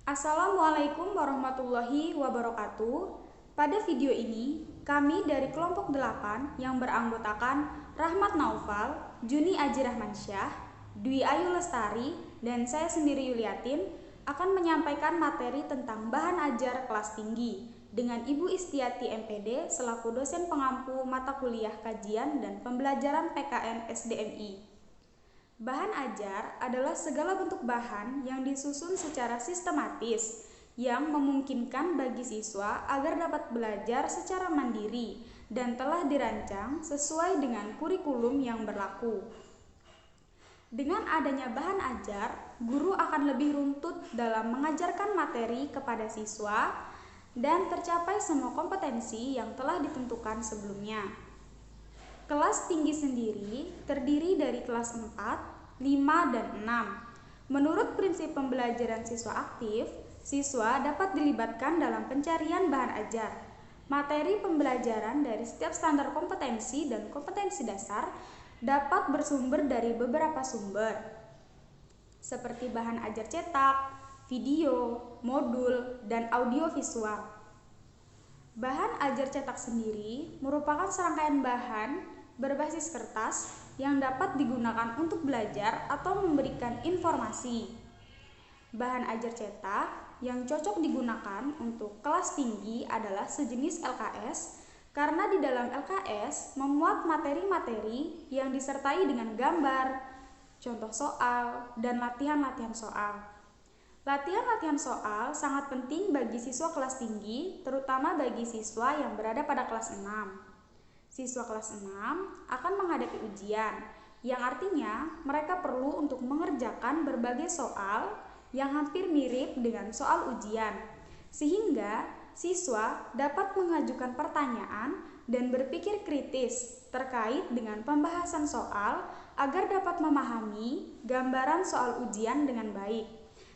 Assalamualaikum warahmatullahi wabarakatuh. Pada video ini, kami dari kelompok 8 yang beranggotakan Rahmat Naufal, Juni Aji Rahmansyah, Dwi Ayu Lestari, dan saya sendiri Yuliatin akan menyampaikan materi tentang bahan ajar kelas tinggi dengan Ibu Istiati MPD selaku dosen pengampu mata kuliah kajian dan pembelajaran PKN SDMI. Bahan ajar adalah segala bentuk bahan yang disusun secara sistematis yang memungkinkan bagi siswa agar dapat belajar secara mandiri dan telah dirancang sesuai dengan kurikulum yang berlaku. Dengan adanya bahan ajar, guru akan lebih runtut dalam mengajarkan materi kepada siswa dan tercapai semua kompetensi yang telah ditentukan sebelumnya. Kelas tinggi sendiri terdiri dari kelas 4, 5, dan 6. Menurut prinsip pembelajaran siswa aktif, siswa dapat dilibatkan dalam pencarian bahan ajar. Materi pembelajaran dari setiap standar kompetensi dan kompetensi dasar dapat bersumber dari beberapa sumber, seperti bahan ajar cetak, video, modul, dan audiovisual. Bahan ajar cetak sendiri merupakan serangkaian bahan berbasis kertas yang dapat digunakan untuk belajar atau memberikan informasi. Bahan ajar cetak yang cocok digunakan untuk kelas tinggi adalah sejenis LKS karena di dalam LKS memuat materi-materi yang disertai dengan gambar, contoh soal, dan latihan-latihan soal. Latihan-latihan soal sangat penting bagi siswa kelas tinggi, terutama bagi siswa yang berada pada kelas 6. Siswa kelas 6 akan menghadapi ujian, yang artinya mereka perlu untuk mengerjakan berbagai soal yang hampir mirip dengan soal ujian, sehingga siswa dapat mengajukan pertanyaan dan berpikir kritis terkait dengan pembahasan soal agar dapat memahami gambaran soal ujian dengan baik.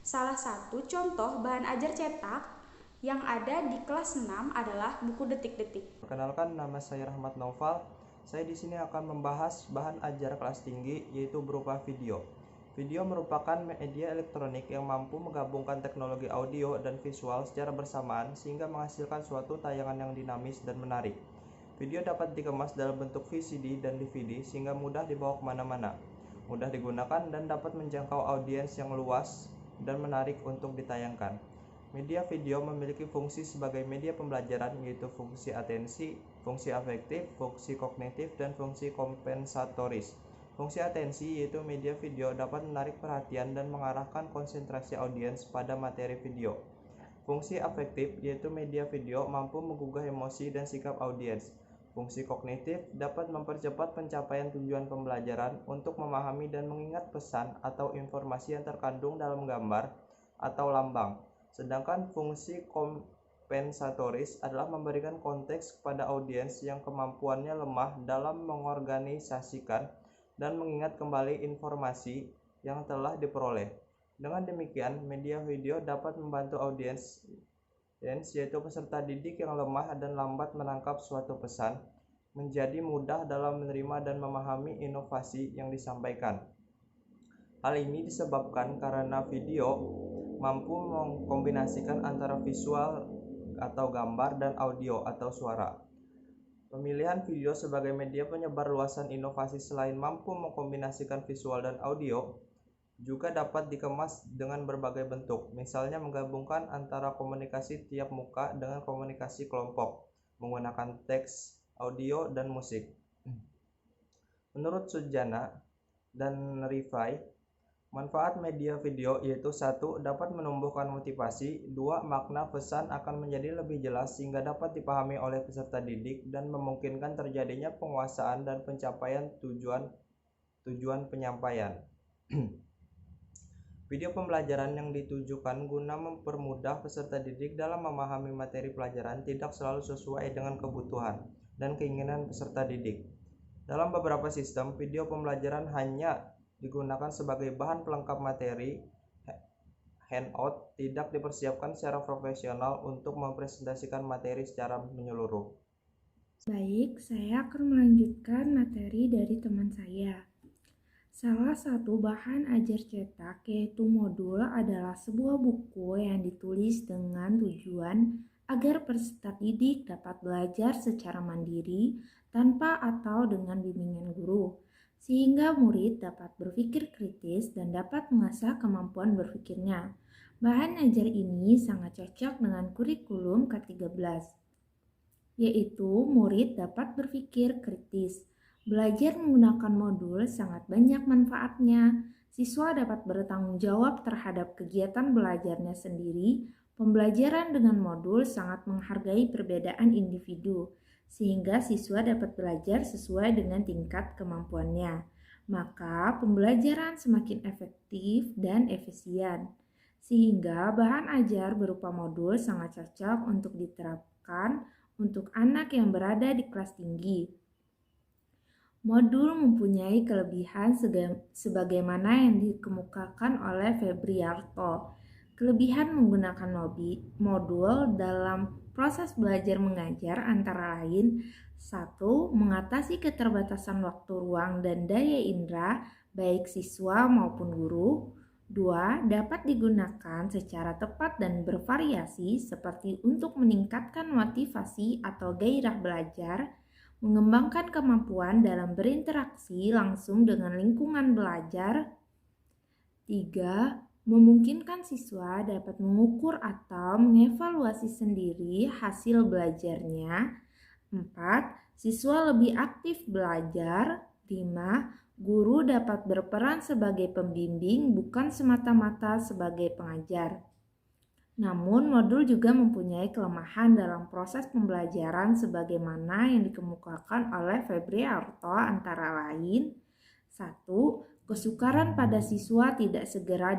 Salah satu contoh bahan ajar cetak yang ada di kelas 6 adalah buku detik-detik. Perkenalkan, nama saya Rahmat Naufal. Saya di sini akan membahas bahan ajar kelas tinggi, yaitu berupa video. Video merupakan media elektronik yang mampu menggabungkan teknologi audio dan visual secara bersamaan sehingga menghasilkan suatu tayangan yang dinamis dan menarik. Video dapat dikemas dalam bentuk VCD dan DVD sehingga mudah dibawa kemana-mana, mudah digunakan, dan dapat menjangkau audiens yang luas dan menarik untuk ditayangkan. Media video memiliki fungsi sebagai media pembelajaran, yaitu fungsi atensi, fungsi afektif, fungsi kognitif, dan fungsi kompensatoris. Fungsi atensi, yaitu media video dapat menarik perhatian dan mengarahkan konsentrasi audiens pada materi video. Fungsi afektif, yaitu media video mampu menggugah emosi dan sikap audiens. Fungsi kognitif dapat mempercepat pencapaian tujuan pembelajaran untuk memahami dan mengingat pesan atau informasi yang terkandung dalam gambar atau lambang. Sedangkan fungsi kompensatoris adalah memberikan konteks kepada audiens yang kemampuannya lemah dalam mengorganisasikan dan mengingat kembali informasi yang telah diperoleh. Dengan demikian, media video dapat membantu audiens, yaitu peserta didik yang lemah dan lambat menangkap suatu pesan, menjadi mudah dalam menerima dan memahami inovasi yang disampaikan. Hal ini disebabkan karena video mampu mengkombinasikan antara visual atau gambar dan audio atau suara. Pemilihan video sebagai media penyebar luasan inovasi selain mampu mengkombinasikan visual dan audio, juga dapat dikemas dengan berbagai bentuk, misalnya menggabungkan antara komunikasi tiap muka dengan komunikasi kelompok, menggunakan teks, audio, dan musik. Menurut Sujana dan Rifai, manfaat media video yaitu 1. Dapat menumbuhkan motivasi. 2. Makna pesan akan menjadi lebih jelas sehingga dapat dipahami oleh peserta didik dan memungkinkan terjadinya penguasaan dan pencapaian tujuan penyampaian. Video pembelajaran yang ditujukan guna mempermudah peserta didik dalam memahami materi pelajaran tidak selalu sesuai dengan kebutuhan dan keinginan peserta didik. Dalam beberapa sistem, video pembelajaran hanya digunakan sebagai bahan pelengkap materi handout, tidak dipersiapkan secara profesional untuk mempresentasikan materi secara menyeluruh. Baik, saya akan melanjutkan materi dari teman saya. Salah satu bahan ajar cetak yaitu modul adalah sebuah buku yang ditulis dengan tujuan agar peserta didik dapat belajar secara mandiri tanpa atau dengan bimbingan guru, sehingga murid dapat berpikir kritis dan dapat mengasah kemampuan berpikirnya. Bahan ajar ini sangat cocok dengan kurikulum K13, yaitu murid dapat berpikir kritis. Belajar menggunakan modul sangat banyak manfaatnya. Siswa dapat bertanggung jawab terhadap kegiatan belajarnya sendiri. Pembelajaran dengan modul sangat menghargai perbedaan individu, sehingga siswa dapat belajar sesuai dengan tingkat kemampuannya. Maka pembelajaran semakin efektif dan efisien, sehingga bahan ajar berupa modul sangat cocok untuk diterapkan untuk anak yang berada di kelas tinggi. Modul mempunyai kelebihan sebagaimana yang dikemukakan oleh Febriarto. Kelebihan menggunakan modul dalam proses belajar mengajar antara lain: 1. Mengatasi keterbatasan waktu, ruang, dan daya indera baik siswa maupun guru. 2. Dapat digunakan secara tepat dan bervariasi seperti untuk meningkatkan motivasi atau gairah belajar, mengembangkan kemampuan dalam berinteraksi langsung dengan lingkungan belajar. 3. Memungkinkan siswa dapat mengukur atau mengevaluasi sendiri hasil belajarnya. 4. Siswa lebih aktif belajar. 5. Guru dapat berperan sebagai pembimbing bukan semata-mata sebagai pengajar. Namun, modul juga mempunyai kelemahan dalam proses pembelajaran sebagaimana yang dikemukakan oleh Febriarto, antara lain: 1. Kesukaran pada siswa tidak segera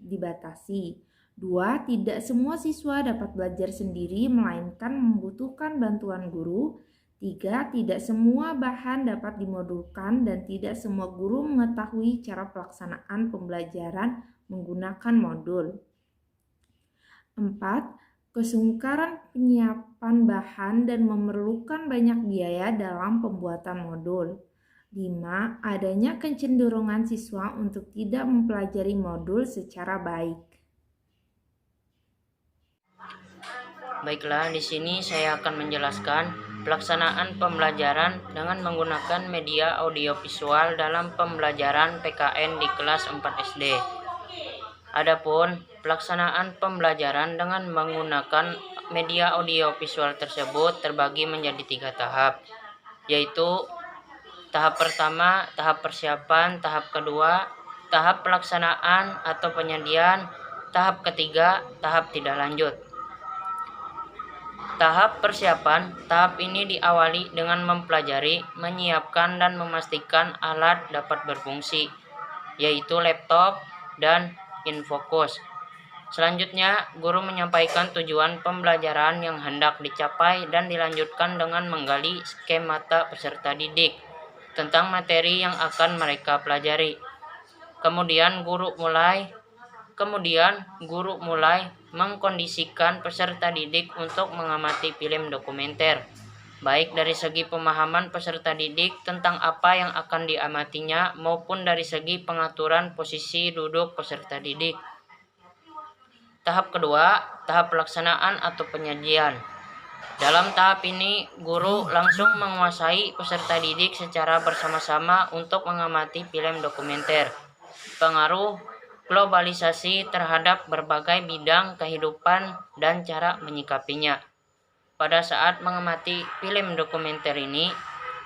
dibatasi. 2. Tidak semua siswa dapat belajar sendiri melainkan membutuhkan bantuan guru. 3. Tidak semua bahan dapat dimodulkan dan tidak semua guru mengetahui cara pelaksanaan pembelajaran menggunakan modul. 4. Kesungkaran penyiapan bahan dan memerlukan banyak biaya dalam pembuatan modul. 5. Adanya kecenderungan siswa untuk tidak mempelajari modul secara baik. Baiklah, di sini saya akan menjelaskan pelaksanaan pembelajaran dengan menggunakan media audiovisual dalam pembelajaran PKN di kelas 4 SD. Adapun pelaksanaan pembelajaran dengan menggunakan media audiovisual tersebut terbagi menjadi 3 tahap, yaitu tahap pertama, tahap persiapan, tahap kedua, tahap pelaksanaan atau penyediaan, tahap ketiga, tahap tidak lanjut. Tahap persiapan, tahap ini diawali dengan mempelajari, menyiapkan dan memastikan alat dapat berfungsi, yaitu laptop dan infocus. Selanjutnya, guru menyampaikan tujuan pembelajaran yang hendak dicapai dan dilanjutkan dengan menggali skemata peserta didik tentang materi yang akan mereka pelajari. Kemudian guru mulai mengkondisikan peserta didik untuk mengamati film dokumenter, baik dari segi pemahaman peserta didik tentang apa yang akan diamatinya maupun dari segi pengaturan posisi duduk peserta didik. Tahap kedua, tahap pelaksanaan atau penyajian. Dalam tahap ini, guru langsung menguasai peserta didik secara bersama-sama untuk mengamati film dokumenter. Pengaruh globalisasi terhadap berbagai bidang kehidupan dan cara menyikapinya. Pada saat mengamati film dokumenter ini,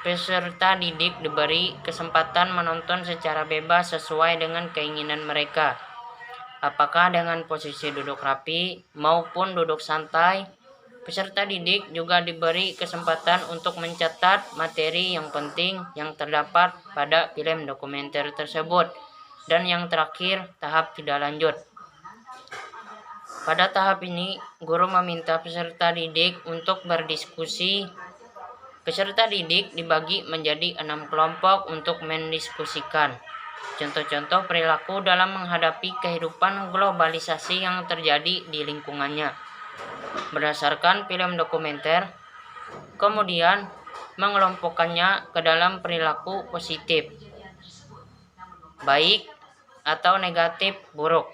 peserta didik diberi kesempatan menonton secara bebas sesuai dengan keinginan mereka. Apakah dengan posisi duduk rapi maupun duduk santai, peserta didik juga diberi kesempatan untuk mencatat materi yang penting yang terdapat pada film dokumenter tersebut. Dan yang terakhir, tahap tidak lanjut. Pada tahap ini, guru meminta peserta didik untuk berdiskusi. Peserta didik dibagi menjadi 6 kelompok untuk mendiskusikan contoh-contoh perilaku dalam menghadapi kehidupan globalisasi yang terjadi di lingkungannya berdasarkan film dokumenter, kemudian mengelompokkannya ke dalam perilaku positif. baik atau negatif buruk.